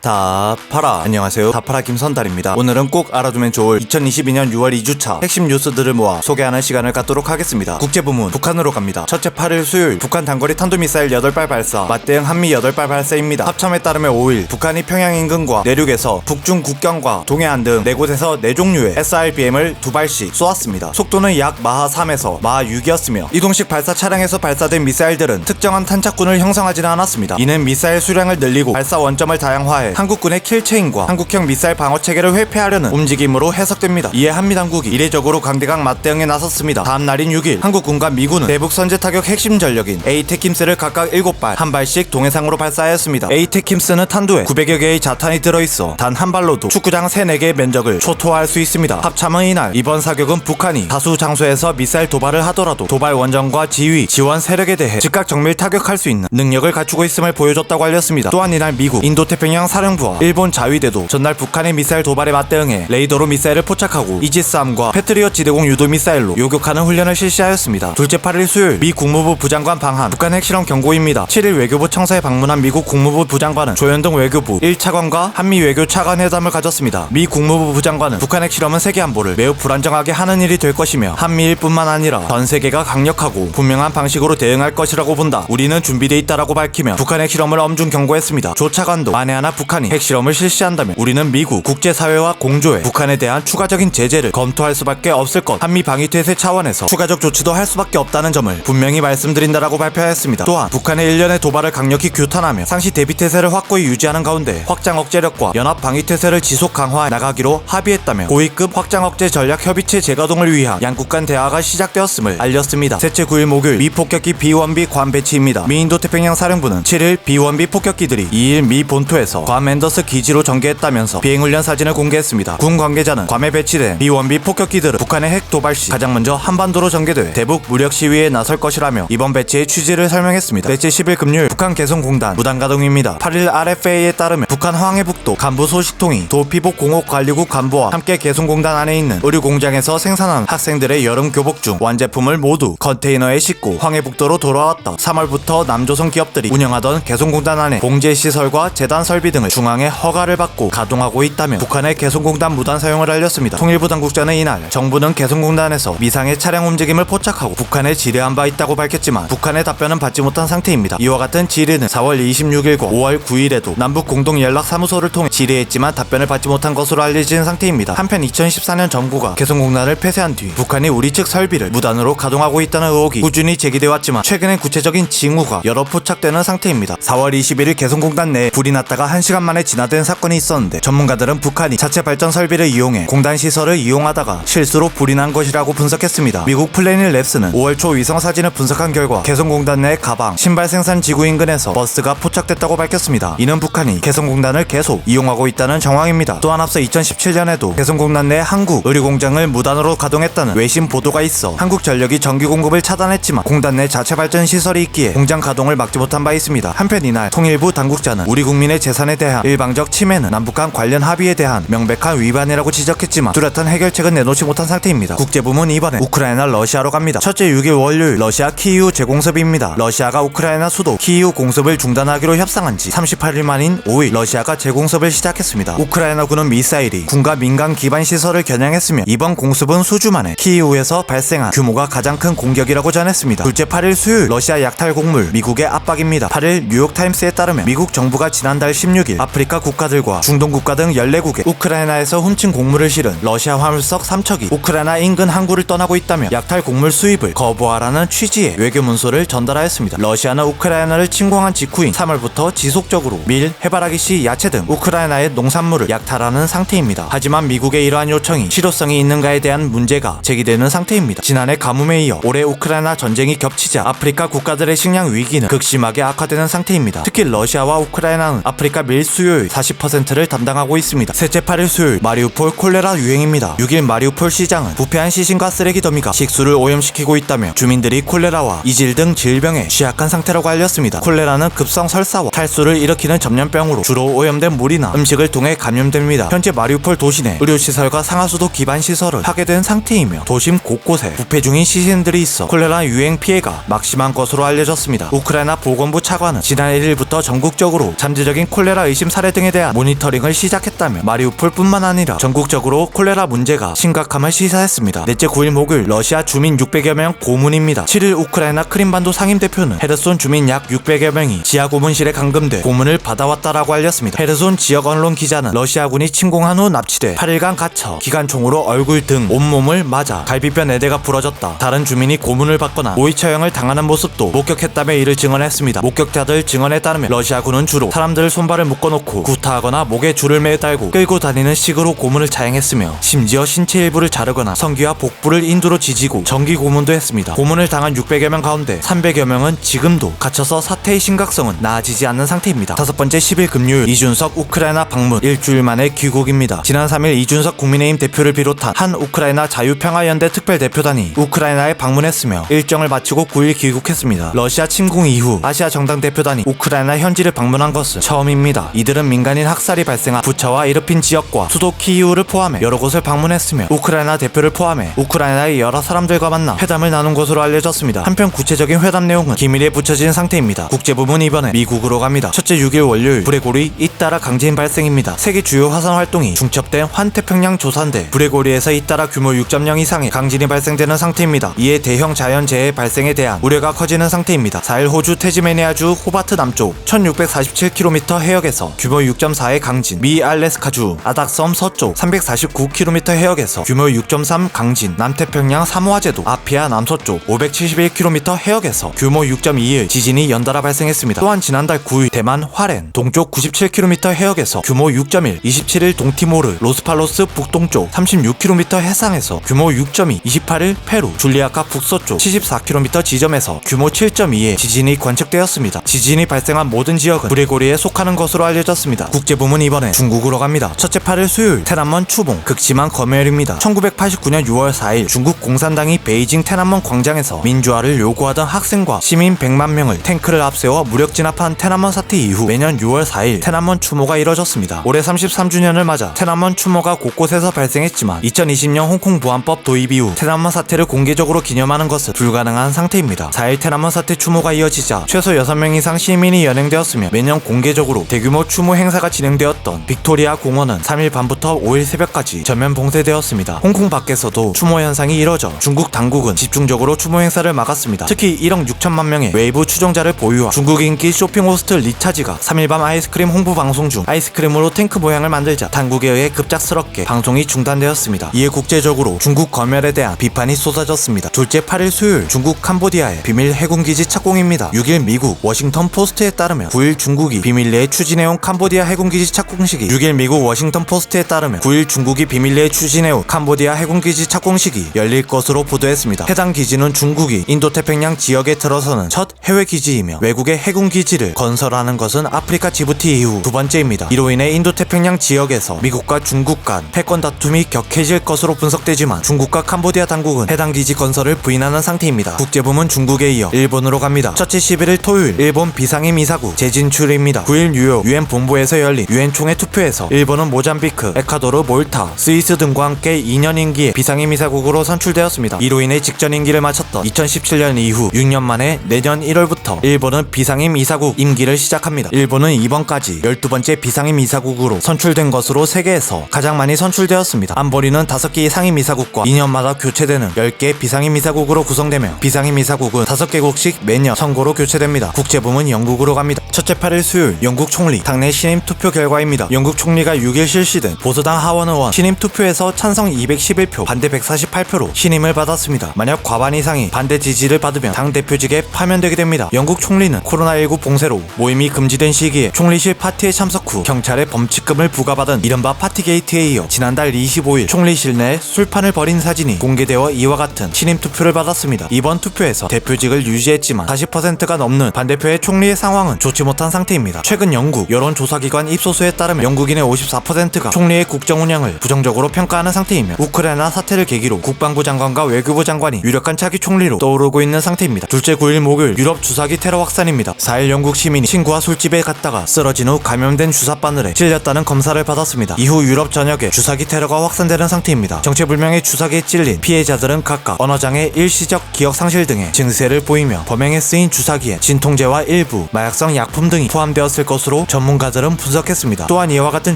다 팔아. 안녕하세요, 다 팔아 김선달입니다. 오늘은 꼭 알아두면 좋을 2022년 6월 2주차 핵심 뉴스들을 모아 소개하는 시간을 갖도록 하겠습니다. 국제부문 북한으로 갑니다. 첫째 8일 수요일 북한 단거리 탄도미사일 8발 발사, 맞대응 한미 8발 발사입니다. 합참에 따르면 5일 북한이 평양 인근과 내륙에서 북중 국경과 동해안 등 4곳에서 4종류의 SRBM을 2발씩 쏘았습니다. 속도는 약 마하 3에서 마하 6이었으며 이동식 발사 차량에서 발사된 미사일들은 특정한 탄착군을 형성하지는 않았습니다. 이는 미사일 수량을 늘리고 발사 원점을 다양화해 한국군의 킬체인과 한국형 미사일 방어 체계를 회피하려는 움직임으로 해석됩니다. 이에 한미 당국이 이례적으로 강대강 맞대응에 나섰습니다. 다음 날인 6일 한국군과 미군은 대북 선제 타격 핵심 전력인 에이테킴스를 각각 7발, 한 발씩 동해상으로 발사하였습니다. 에이테킴스는 탄두에 900여 개의 자탄이 들어있어 단 한 발로도 축구장 3-4개의 면적을 초토화할 수 있습니다. 합참은 이날 이번 사격은 북한이 다수 장소에서 미사일 도발을 하더라도 도발 원전과 지휘, 지원 세력에 대해 즉각 정밀 타격할 수 있는 능력을 갖추고 있음을 보여줬다고 알렸습니다. 또한 이날 미국 인도태평양 사령부와 일본 자위대도 전날 북한의 미사일 도발에 맞대응해 레이더로 미사일을 포착하고 이지스함과 패트리엇 지대공 유도 미사일로 요격하는 훈련을 실시하였습니다. 둘째 8일 수요일 미 국무부 부장관 방한 북한 핵실험 경고입니다. 7일 외교부 청사에 방문한 미국 국무부 부장관은 조현동 외교부 1차관과 한미 외교 차관 회담을 가졌습니다. 미 국무부 부장관은 북한 핵실험은 세계 안보를 매우 불안정하게 하는 일이 될 것이며 한미일뿐만 아니라 전 세계가 강력하고 분명한 방식으로 대응할 것이라고 본다. 우리는 준비돼 있다라고 밝히며 북한 핵실험을 엄중 경고했습니다. 조 차관도 만에 하나 북한이 핵실험을 실시한다면 우리는 미국 국제사회와 공조해 북한에 대한 추가적인 제재를 검토할 수밖에 없을 것, 한미 방위태세 차원에서 추가적 조치도 할 수밖에 없다는 점을 분명히 말씀드린다라고 발표하였습니다. 또한 북한의 일련의 도발을 강력히 규탄하며 상시 대비태세를 확고히 유지하는 가운데 확장 억제력과 연합 방위태세를 지속 강화해 나가기로 합의했다며 고위급 확장 억제 전략 협의체 재가동을 위한 양국 간 대화가 시작되었음을 알렸습니다. 셋째 9일 목요일 미 폭격기 B-1B 괌 배치입니다. 미 인도태평양 사령부는 7일 B-1B 폭격기들이 2일 미 본토에서 괌 앤더스 기지로 전개했다면서 비행훈련 사진을 공개했습니다. 군 관계자는 괌에 배치된 B-1B 폭격기들은 북한의 핵 도발 시 가장 먼저 한반도로 전개돼 대북 무력 시위에 나설 것이라며 이번 배치의 취지를 설명했습니다. 넷째 10일 금요일 북한 개성공단 무단 가동입니다. 8일 RFA에 따르면 북한 황해북도 간부 소식통이 도피복 공업관리국 간부와 함께 개성공단 안에 있는 의류공장에서 생산한 학생들의 여름 교복 중 완제품을 모두 컨테이너에 싣고 황해북도로 돌아왔다. 3월부터 남조선 기업들이 운영하던 개성공단 안에 봉제시설과 재단 설비 등을 중앙의 허가를 받고 가동하고 있다며 북한의 개성공단 무단 사용을 알렸습니다. 통일부 당국자는 이날 정부는 개성공단에서 미상의 차량 움직임을 포착하고 북한에 지뢰한 바 있다고 밝혔지만 북한의 답변은 받지 못한 상태입니다. 이와 같은 지뢰는 4월 26일과 5월 9일에도 남북 공동연락사무소를 통해 지뢰했지만 답변을 받지 못한 것으로 알려진 상태입니다. 한편 2014년 정부가 개성공단을 폐쇄한 뒤 북한이 우리 측 설비를 무단으로 가동하고 있다는 의혹이 꾸준히 제기돼 왔지만 최근엔 구체적인 징후가 여러 포착되는 상태입니다. 4월 21일 개성공단 내에 불이 났다가 1시간 만에 진화된 사건이 있었는데 전문가들은 북한이 자체 발전 설비를 이용해 공단 시설을 이용하다가 실수로 불이 난 것이라고 분석했습니다. 미국 플래닛 랩스는 5월 초 위성 사진을 분석한 결과 개성공단 내 가방, 신발 생산 지구 인근에서 버스가 포착됐다고 밝혔습니다. 이는 북한이 개성공단을 계속 이용하고 있다는 정황입니다. 또한 앞서 2017년에도 개성공단 내 한국 의류공장을 무단으로 가동했다는 외신 보도가 있어 한국전력이 전기 공급을 차단했지만 공단 내 자체 발전 시설이 있기에 공장 가동을 막지 못한 바 있습니다. 한편 이날 통일부 당국자는 우리 국민의 재산에 대한 일방적 침해는 남북한 관련 합의에 대한 명백한 위반이라고 지적했지만 뚜렷한 해결책은 내놓지 못한 상태입니다. 국제부문 이번엔 우크라이나 러시아로 갑니다. 첫째 6일 월요일 러시아 키이우 재공습입니다. 러시아가 우크라이나 수도 키이우 공습을 중단하기로 협상한 지 38일 만인 5일 러시아가 재공습을 시작했습니다. 우크라이나군은 미사일이 군과 민간 기반 시설을 겨냥했으며 이번 공습은 수주 만에 키이우에서 발생한 규모가 가장 큰 공격이라고 전했습니다. 둘째 8일 수요일 러시아 약탈 곡물 미국의 압박입니다. 8일 뉴욕타임스에 따르면 미국 정부가 지난달 16일 아프리카 국가들과 중동 국가 등 14국에 우크라이나에서 훔친 곡물을 실은 러시아 화물석 3척이 우크라이나 인근 항구를 떠나고 있다며 약탈 곡물 수입을 거부하라는 취지의 외교 문서를 전달하였습니다. 러시아는 우크라이나를 침공한 직후인 3월부터 지속적으로 밀, 해바라기 씨, 야채 등 우크라이나의 농산물을 약탈하는 상태입니다. 하지만 미국의 이러한 요청이 실효성이 있는가에 대한 문제가 제기되는 상태입니다. 지난해 가뭄에 이어 올해 우크라이나 전쟁이 겹치자 아프리카 국가들의 식량 위기는 극심하게 악화되는 상태입니다. 특히 러시아와 우크라이나는 아프리카 밀 수요의 40%를 담당하고 있습니다. 셋째 8일 수요일 마리우폴 콜레라 유행입니다. 6일 마리우폴 시장은 부패한 시신과 쓰레기 더미가 식수를 오염시키고 있다며 주민들이 콜레라와 이질 등 질병에 취약한 상태라고 알렸습니다. 콜레라는 급성 설사와 탈수를 일으키는 전염병으로 주로 오염된 물이나 음식을 통해 감염됩니다. 현재 마리우폴 도시 내 의료시설과 상하수도 기반 시설을 파괴된 상태이며 도심 곳곳에 부패 중인 시신들이 있어 콜레라 유행 피해가 막심한 것으로 알려졌습니다. 우크라이나 보건부 차관은 지난 1일부터 전국적으로 잠재적인 콜레라 의심 의심 사례 등에 대한 모니터링을 시작했다며 마리우폴뿐만 아니라 전국적으로 콜레라 문제가 심각함을 시사했습니다. 넷째 9일 목요일 러시아 주민 600여 명 고문입니다. 7일 우크라이나 크림반도 상임대표는 헤르손 주민 약 600여 명이 지하 고문실에 감금돼 고문을 받아왔다라고 알렸습니다. 헤르손 지역 언론 기자는 러시아군이 침공한 후 납치돼 8일간 갇혀 기관총으로 얼굴 등 온몸을 맞아 갈비뼈 4대가 부러졌다. 다른 주민이 고문을 받거나 모의 처형을 당하는 모습도 목격했다며 이를 증언했습니다. 목격자들 증언에 따르면 러시아군은 주로 사람들을 손발을 묶어놓고 구타하거나 목에 줄을 매어 달고 끌고 다니는 식으로 고문을 자행했으며 심지어 신체 일부를 자르거나 성기와 복부를 인두로 지지고 전기 고문도 했습니다. 고문을 당한 600여 명 가운데 300여 명은 지금도 갇혀서 사태의 심각성은 나아지지 않는 상태입니다. 다섯 번째 10일 금요일 이준석 우크라이나 방문 일주일 만에 귀국입니다. 지난 3일 이준석 국민의힘 대표를 비롯한 한 우크라이나 자유평화연대 특별대표단이 우크라이나에 방문했으며 일정을 마치고 9일 귀국했습니다. 러시아 침공 이후 아시아 정당 대표단이 우크라이나 현지를 방문한 것은 처음입니다. 이들은 민간인 학살이 발생한 부차와 이르핀 지역과 수도 키이우를 포함해 여러 곳을 방문했으며 우크라이나 대표를 포함해 우크라이나의 여러 사람들과 만나 회담을 나눈 것으로 알려졌습니다. 한편 구체적인 회담 내용은 기밀에 붙여진 상태입니다. 국제부문 이번에 미국으로 갑니다. 첫째 6일 월요일 브레고리 잇따라 강진 발생입니다. 세계 주요 화산 활동이 중첩된 환태평양 조산대 브레고리에서 잇따라 규모 6.0 이상의 강진이 발생되는 상태입니다. 이에 대형 자연재해 발생에 대한 우려가 커지는 상태입니다. 4일 호주 태즈메니아주 호바트 남쪽 1647km 해역에서 규모 6.4의 강진, 미 알래스카주 아닥섬 서쪽 349km 해역에서 규모 6.3 강진, 남태평양 사모아제도 아피아 남서쪽 571km 해역에서 규모 6.2의 지진이 연달아 발생했습니다. 또한 지난달 9일 대만 화롄 동쪽 97km 해역에서 규모 6.1, 27일 동티모르 로스팔로스 북동쪽 36km 해상에서 규모 6.2, 28일 페루 줄리아카 북서쪽 74km 지점에서 규모 7.2의 지진이 관측되었습니다. 지진이 발생한 모든 지역은 브레고리에 속하는 것으로 알려졌습니다. 국제부문 이번에 중국으로 갑니다. 첫째 8일 수요일 테난먼 추봉 극심한 검열입니다. 1989년 6월 4일 중국 공산당이 베이징 테난먼 광장에서 민주화를 요구하던 학생과 시민 100만 명을 탱크를 앞세워 무력 진압한 테난먼 사태 이후 매년 6월 4일 테난먼 추모가 이뤄졌습니다. 올해 33주년을 맞아 테난먼 추모가 곳곳에서 발생했지만 2020년 홍콩 보안법 도입 이후 테난먼 사태를 공개적으로 기념하는 것은 불가능한 상태입니다. 4일 테난먼 사태 추모가 이어지자 최소 6명 이상 시민이 연행되었으며 매년 공개적으로 대규모 추모 행사가 진행되었던 빅토리아 공원은 3일 밤부터 5일 새벽까지 전면 봉쇄되었습니다. 홍콩 밖에서도 추모 현상이 이뤄져 중국 당국은 집중적으로 추모 행사를 막았습니다. 특히 1억 6천만 명의 웨이브 추종자를 보유한 중국 인기 쇼핑 호스트 리차지가 3일 밤 아이스크림 홍보 방송 중 아이스크림으로 탱크 모양을 만들자 당국에 의해 급작스럽게 방송이 중단되었습니다. 이에 국제적으로 중국 검열에 대한 비판이 쏟아졌습니다. 둘째 8일 수요일 중국 캄보디아의 비밀 해군기지 착공입니다. 6일 미국 워싱턴 포스트에 따르면 9일 중국이 비밀리에 추진해온 캄보디아 해군기지 착공식이 6일 미국 워싱턴 포스트에 따르면 9일 중국이 비밀리에 추진해온 캄보디아 해군기지 착공식이 열릴 것으로 보도했습니다. 해당 기지는 중국이 인도태평양 지역에 들어서는 첫 해외기지이며 외국의 해군기지를 건설하는 것은 아프리카 지부티 이후 두 번째입니다. 이로 인해 인도태평양 지역에서 미국과 중국 간 패권 다툼이 격해질 것으로 분석되지만 중국과 캄보디아 당국은 해당 기지 건설을 부인하는 상태입니다. 국제부문 중국에 이어 일본으로 갑니다. 첫째 11일 토요일 일본 비상임 이사국 재진출입니다. 9일 뉴욕 유엔 본부에서 열린 유엔 총회 투표에서 일본은 모잠비크, 에콰도르, 몰타, 스위스 등과 함께 2년 임기의 비상임 이사국으로 선출되었습니다. 이로 인해 직전 임기를 마쳤던 2017년 이후 6년 만에 내년 1월부터 일본은 비상임 이사국 임기를 시작합니다. 일본은 이번까지 12번째 비상임 이사국으로 선출된 것으로 세계에서 가장 많이 선출되었습니다. 안보리는 5개의 상임 이사국과 2년마다 교체되는 10개 비상임 이사국으로 구성되며 비상임 이사국은 5개국씩 매년 선거로 교체됩니다. 국제부문 영국으로 갑니다. 첫째 8일 수요일 영국 총리 당내 신임 투표 결과입니다. 영국 총리가 6일 실시된 보수당 하원 의원 신임 투표에서 찬성 211표, 반대 148표로 신임을 받았습니다. 만약 과반 이상이 반대 지지를 받으면 당대표직에 파면되게 됩니다. 영국 총리는 코로나19 봉쇄로 모임이 금지된 시기에 총리실 파티에 참석 후 경찰에 범칙금을 부과받은 이른바 파티게이트에 이어 지난달 25일 총리실 내 술판을 벌인 사진이 공개되어 이와 같은 신임 투표를 받았습니다. 이번 투표에서 대표직을 유지했지만 40%가 넘는 반대표의 총리의 상황은 좋지 못한 상태입니다. 최근 영국 여론조사기관 입소수에 따르면 영국인의 54%가 총리의 국정 운영을 부정적으로 평가하는 상태이며 우크라이나 사태를 계기로 국방부 장관과 외교부 장관이 유력한 차기 총리로 떠오르고 있는 상태입니다. 둘째 9일 목요일 유럽 주사기 테러 확산입니다. 4일 영국 시민이 친구와 술집에 갔다가 쓰러진 후 감염된 주사바늘에 찔렸다는 검사를 받았습니다. 이후 유럽 전역에 주사기 테러가 확산되는 상태입니다. 정체불명의 주사기에 찔린 피해자들은 각각 언어장애, 일시적 기억 상실 등의 증세를 보이며 범행에 쓰인 주사기에 진통제와 일부 마약성 약품 등이 포함되었을 것으로 전문가들은 분석했습니다. 또한 이와 같은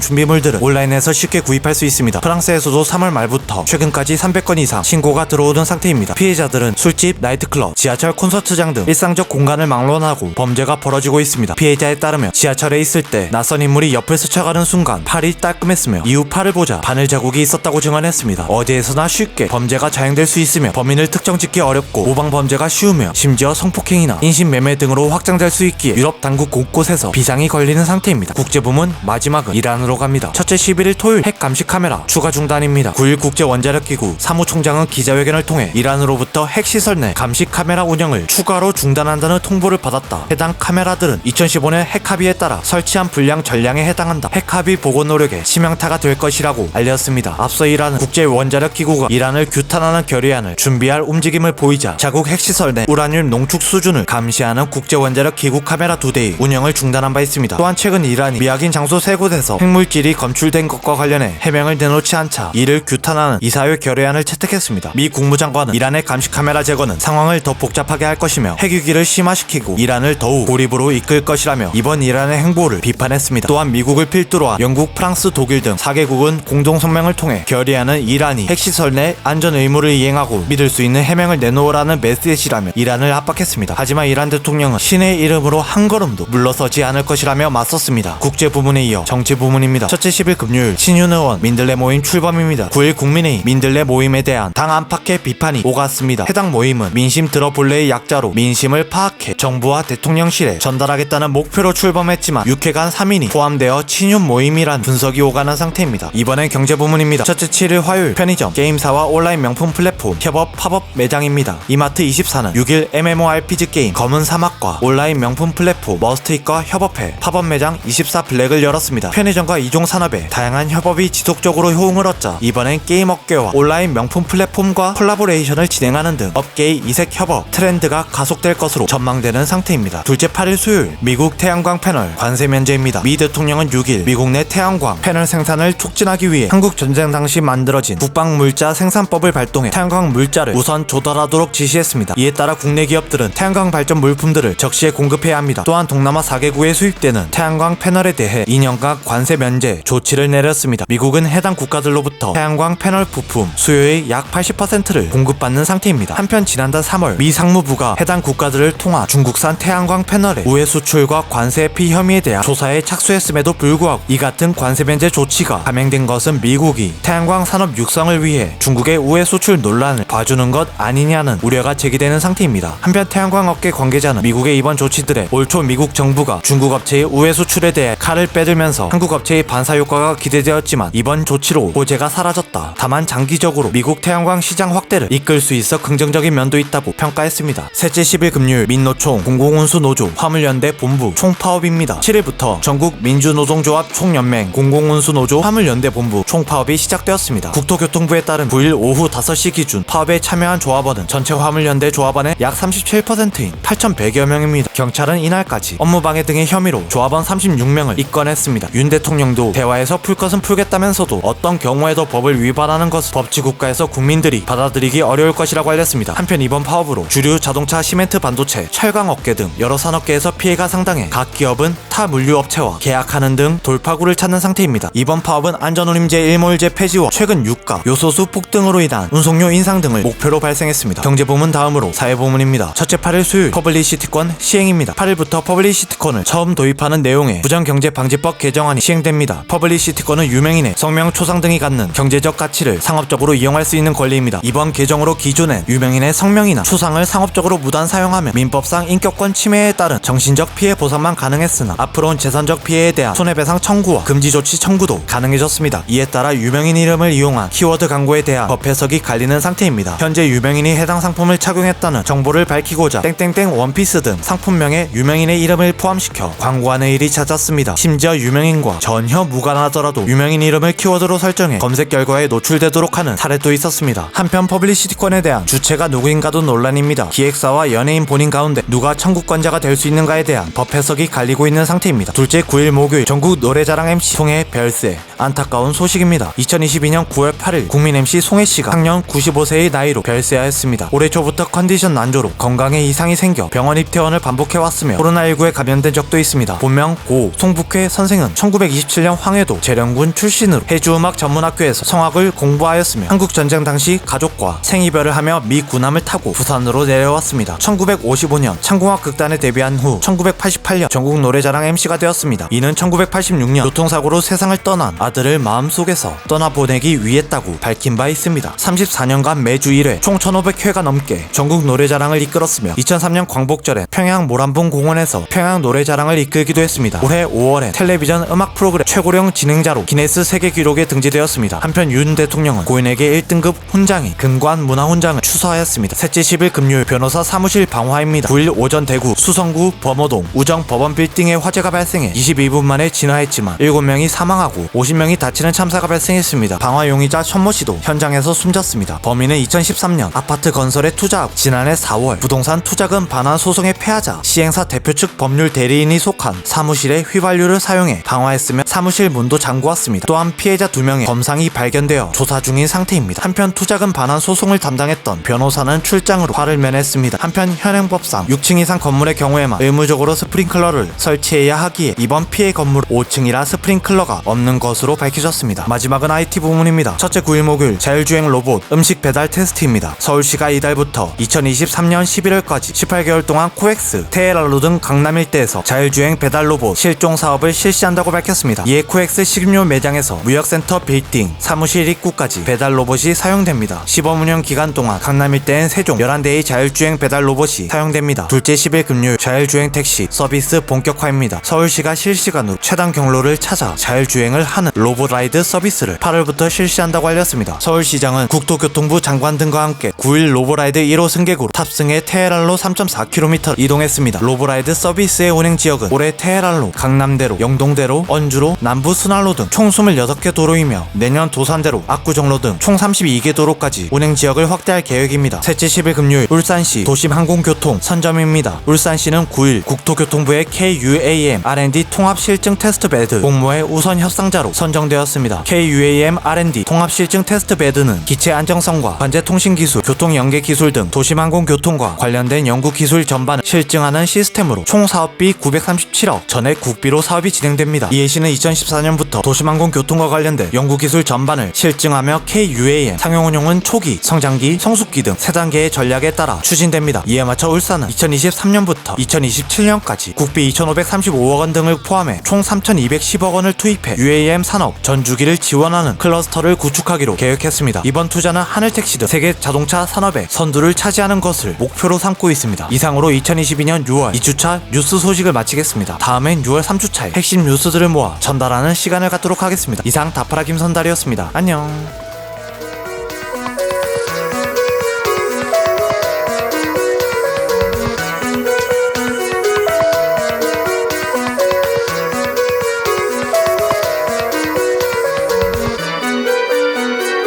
준비물들은 온라인에서 쉽게 구입할 수 있습니다. 프랑스에서도 3월 말부터 최근까지 300건 이상 신고가 들어오던 상태입니다. 피해자들은 술집, 나이트클럽, 지하철 콘서트장 등 일상적 공간을 막론하고 범죄가 벌어지고 있습니다. 피해자에 따르면 지하철에 있을 때 낯선 인물이 옆을 스쳐가는 순간 팔이 따끔했으며 이후 팔을 보자 바늘 자국이 있었다고 증언했습니다. 어디에서나 쉽게 범죄가 자행될 수 있으며 범인을 특정짓기 어렵고 모방 범죄가 쉬우며 심지어 성폭행이나 인신매매 등으로 확장될 수 있기에 유럽 당국 곳곳에서 비상이 걸리는 상태입니다. 국제부문 마지막은 이란으로 갑니다. 첫째 11일 토요일 핵 감시 카메라 추가 중단입니다. 9일 국제원자력기구 사무총장은 기자회견을 통해 이란으로부터 핵시설 내 감시 카메라 운영을 추가로 중단한다는 통보를 받았다. 해당 카메라들은 2015년 핵합의에 따라 설치한 불량 전량에 해당한다. 핵합의 보고 노력에 치명타가 될 것이라고 알렸습니다. 앞서 이란은 국제원자력기구가 이란을 규탄하는 결의안을 준비할 움직임을 보이자 자국 핵시설 내 우라늄 농축 수준을 감시하는 국제원자력기구 카메라 2대의 운영을 중단한 바 있습니다. 또한 최근 이란이 미확인 장소 3곳에서 핵물질이 검출된 것과 관련해 해명을 내놓지 않자 이를 규탄하는 이사회 결의안을 채택했습니다. 미 국무장관은 이란의 감시 카메라 제거는 상황을 더 복잡하게 할 것이며 핵위기를 심화시키고 이란을 더욱 고립으로 이끌 것이라며 이번 이란의 행보를 비판했습니다. 또한 미국을 필두로 한 영국, 프랑스, 독일 등 4개국은 공동성명을 통해 결의안은 이란이 핵시설 내 안전 의무를 이행하고 믿을 수 있는 해명을 내놓으라는 메시지라며 이란을 압박했습니다. 하지만 이란 대통령은 신의 이름으로 한 걸음도 물러서지 않을 것이라며 맞섰습니다. 국제부문에 이어 정치부문입니다. 첫째 10일 금요일 신윤 의원 민들레 모임 출범입니다. 9일 국민의힘 민들레 모임에 대한 당 안팎의 비판이 오갔습니다. 해당 모임은 민심 들어볼래의 약자로 민심을 파악해 정부와 대통령실에 전달하겠다는 목표로 출범했지만 6회간 3인이 포함되어 친윤 모임이란 분석이 오가는 상태입니다. 이번엔 경제부문입니다. 첫째 7일 화요일 편의점, 게임사와 온라인 명품 플랫폼 협업 팝업 매장입니다. 이마트24는 6일 MMORPG 게임 검은 사막과 온라인 명품 플랫폼 머스트잇과 협업해 팝업 매장 24 블랙을 열었습니다. 편의점과 이종 산업의 다양한 협업이 지속적으로 호응을 얻자 이번엔 게임 업계와 온라인 명품 플랫폼과 콜라보레이션을 진행하는 등 업계의 이색 협업 트렌드가 가속될 것으로 전망되는 상태입니다. 둘째 8일 수요일 미국 태양광 패널 관세 면제입니다. 미 대통령은 6일 미국 내 태양광 패널 생산을 촉진하기 위해 한국 전쟁 당시 만들어진 국방물자 생산법을 발동해 태양광 물자를 우선 조달하도록 지시했습니다. 이에 따라 국내 기업들은 태양광 발전 물품들을 적시에 공급해야 합니다. 또한 동남아 4개국에 수입되는 태양광 패널에 대해 2년간 관세 면제 조치를 내렸습니다. 미국은 해당 국가들로부터 태양광 패널 부품 수요의 약 80%를 공급받는 상태입니다. 한편 지난달 3월 미 상무부가 해당 국가들을 통한 중국산 태양광 패널의 우회 수출과 관세 피해 혐의에 대한 조사에 착수했음에도 불구하고 이 같은 관세 면제 조치가 감행된 것은 미국이 태양광 산업 육성을 위해 중국의 우회 수출 논란을 봐주는 것 아니냐는 우려가 제기되는 상태입니다. 한편 태양광 업계 관계자는 미국의 이번 조치들에 올 초 미국 정부가 중국 업체의 우회 수출에 대해 칼을 빼들면서 한국 업체의 반사 효과가 기대되었지만 이번 조치로 호재가 사라졌다. 다만 장기적으로 미국 태양광 시장 확대를 이끌 수 있어 긍정적인 면도 있다고 평가했습니다. 셋째 10일 금요일 민노총 공공운수노조 화물연대 본부 총파업입니다. 7일부터 전국 민주노동조합 총연맹 공공운수노조 화물연대 본부 총파업이 시작되었습니다. 국토교통부에 따른 9일 오후 5시 기준 파업에 참여한 조합원은 전체 화물연대 조합원의 약 37%인 8,100여 명입니다. 경찰은 이날까지 업무방해 등의 혐의로 조합원 36명을 입건했습니다. 윤 대통령도 대화에서 풀 것은 풀겠다면서도 어떤 경우에도 법을 위반하는 것은 법치국가에서 국민들이 받아들이기 어려울 것이라고 알렸습니다. 한편 이번 파업으로 주류 자동차, 시멘트, 반도체, 철강업계 등 여러 산업계에서 피해가 상당해 각 기업은 타 물류업체와 계약하는 등 돌파구를 찾는 상태입니다. 이번 파업은 안전운임제 일몰제 폐지와 최근 유가, 요소수 폭등으로 인한 운송료 인상 등을 목표로 발생했습니다. 경제부문 다음으로 사회부문입니다. 첫째 8일 수요일 퍼블리시티권 시행입니다. 8일부터 퍼블리시티권을 처음 도입하는 내용의 부정경제방지법 개정안이 시행됩니다. 퍼블리시티권은 유명인의 성명, 초상 등이 갖는 경제적 가치를 상업적으로 이용할 수 있는 권리입니다. 이번 개정으로 기존엔 유명인의 성명이나 초상을 상업적으로 무단 사용하면 민법상 인격권 침해에 따른 정신적 피해 보상만 가능했으나 앞으로는 재산적 피해에 대한 손해배상 청구와 금지 조치 청구도 가능해졌습니다. 이에 따라 유명인 이름을 이용한 키워드 광고에 대한 법 해석이 갈리는 상태입니다. 현재 유명인이 해당 상품을 착용했다는 정보를 밝히고자 땡땡땡 원피스 등 상품명에 유명인의 이름을 포함시켜 광고하는 일이 잦았습니다. 심지어 유명인과 전혀 무관하더라도 유명인 이름을 키워드로 설정해 검색 결과에 노출되도록 하는 사례도 있었습니다. 한편 퍼블리시티권에 대한 주체가 누구인가도 논란입니다. 기획사와 연예인 본인 가운데 누가 청구권자가 될 수 있는가에 대한 법 해석이 갈리고 있는 상태입니다. 둘째 9일 목요일 전국 노래자랑 MC 송혜 별세. 안타까운 소식입니다. 2022년 9월 8일 국민 MC 송혜씨가 작년 95세의 나이로 별세하였습니다. 올해 초부터 컨디션 난조로 건강에 이상이 생겨 병원 입퇴원을 반복해왔으며 코로나19에 감염된 적도 있습니다. 본명 여왕 고 송북회 선생은 1927년 황해도 재령군 출신으로 해주음악 전문학교에서 성악을 공부하였으며 한국전쟁 당시 가족과 생이별을 하며 미 군함을 타고 부산으로 내려왔습니다. 1955년 창공학 극단에 데뷔한 후 1988년 전국 노래자랑 MC가 되었습니다. 이는 1986년 교통사고로 세상을 떠난 아들을 마음속에서 떠나보내기 위했다고 밝힌 바 있습니다. 34년간 매주 1회 총 1500회가 넘게 전국 노래자랑을 이끌었으며 2003년 광복절에 평양 모란봉 공원에서 평양 노래자랑을 이끌기도 했습니다. 올해 5월에 텔레비전 음악 프로그램 최고령 진행자로 기네스 세계 기록에 등재되었습니다. 한편 윤 대통령은 고인에게 1등급 훈장인 금관 문화훈장을 추서하였습니다. 셋째 10일 금요일 변호사 사무실 방화입니다. 9일 오전 대구 수성구 범어동 우정 법원 빌딩에 화재가 발생해 22분 만에 진화했지만 7명이 사망하고 50명이 다치는 참사가 발생했습니다. 방화 용의자 천모 씨도 현장에서 숨졌습니다. 범인은 2013년 아파트 건설에 투자하고 지난해 4월 부동산 투자금 반환 소송에 패하자 시행사 대표 측 법률 대리인이 속한 사무실에 휘발유를 사용해 방화했으며 사무실 문도 잠그었습니다. 또한 피해자 2명의 검상이 발견되어 조사 중인 상태입니다. 한편 투자금 반환 소송을 담당했던 변호사는 출장으로 화를 면했습니다. 한편 현행법상 6층 이상 건물의 경우에만 의무적으로 스프링클러를 설치해야 하기에 이번 피해 건물 5층이라 스프링클러가 없는 것으로 밝혀졌습니다. 마지막은 IT 부문입니다. 첫째 9일 목요일 자율주행 로봇 음식 배달 테스트입니다. 서울시가 이달부터 2023년 11월까지 18개월 동안 코엑스, 테헤랄로 등 강남 일대에서 자율주행 배달 로봇 실종 사업을 실시한다고 밝혔습니다. 이에 코엑스 식료 매장에서 무역센터 빌딩, 사무실 입구까지 배달 로봇이 사용됩니다. 시범 운영 기간 동안 강남 일대엔 세종 11대의 자율주행 배달 로봇이 사용됩니다. 둘째 10일 금요일 자율주행 택시 서비스 본격화입니다. 서울시가 실시간으로 최단 경로를 찾아 자율주행을 하는 로봇라이드 서비스를 8월부터 실시한다고 알렸습니다. 서울시장은 국토교통부 장관 등과 함께 9일 로봇라이드 1호 승객으로 탑승해 테헤랄로 3.4km 이동했습니다. 로봇라이드 서비스의 운행 지역은 올해 테헤랄로, 강남대로, 영동대로, 언주로, 남부 순환로 등 총 26개 도로이며 내년 도산대로, 압구정로 등 총 32개 도로까지 운행 지역을 확대할 계획입니다. 셋째 10일 금요일 울산시 도심항공교통 선점입니다. 울산시는 9일 국토교통부의 KUAM R&D 통합실증 테스트베드 공모의 우선 협상자로 선정되었습니다. KUAM R&D 통합실증 테스트베드는 기체 안정성과 관제통신기술, 교통연계기술 등 도심항공교통과 관련된 연구기술 전반을 실증하는 시스템으로 총 사업비 937억 전액 국비로 사업이 진행됩니다. 이에 시는 2014년부터 도심항공교통과 관련된 연구기술 전반을 실증하며 KUAM 상용운용은 초기, 성장기, 성숙기 등 3단계의 전략에 따라 추진됩니다. 이에 맞춰 울산은 2023년부터 2027년까지 국비 2,535억 원 등을 포함해 총 3,210억 원을 투입해 UAM 산업 전주기를 지원하는 클러스터를 구축하기로 계획했습니다. 이번 투자는 하늘택시 등 세계 자동차 산업의 선두를 차지하는 것을 목표로 삼고 있습니다. 이상으로 2022년 6월 2주차 뉴스 소식을 마치겠습니다. 다음엔 6월 3주차의 핵심 뉴스들을 모아 전달하는 시간을 갖도록 하겠습니다. 이상 다파라 김선달이었습니다. 안녕.